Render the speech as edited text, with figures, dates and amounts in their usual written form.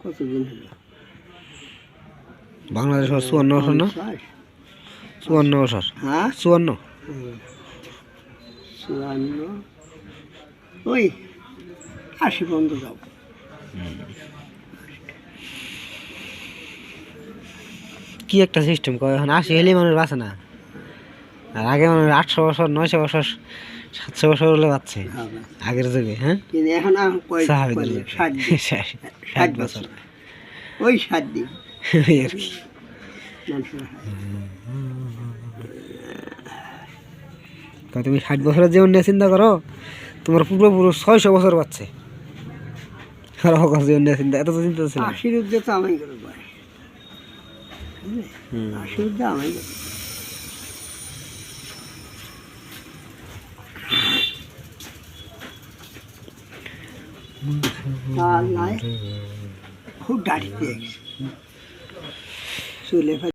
কতদিন হলো? বাংলাদেশ 54 বছর না? 54 বছর। হ্যাঁ 54। 54 ওই 80 পর্যন্ত যাও। কি একটা সিস্টেম কয় এখন 80 হলেই মানুষ বাঁচে না, আর আগে মানুষ 800 বছর 900 বছর 700 বছর হলে বাঁচছে আগের যুগে। হ্যাঁ কিন্তু এখন সাহাবীদের যুগে 60 বছর ওই 60 দিন এই আর কি। তা তুমি 60 বছরের জীবন নিয়ে চিন্তা করো, তোমার পূর্বপুরুষ 600 বছর বাঁচছে, আর অকাল জীবন নিয়ে চিন্তা, এত তো চিন্তা ছিল না। 80 ঊর্ধ্বে তো আমি করে পাই, 80 ঊর্ধ্বে আমি করে। খুব দাঁড়িয়ে চলে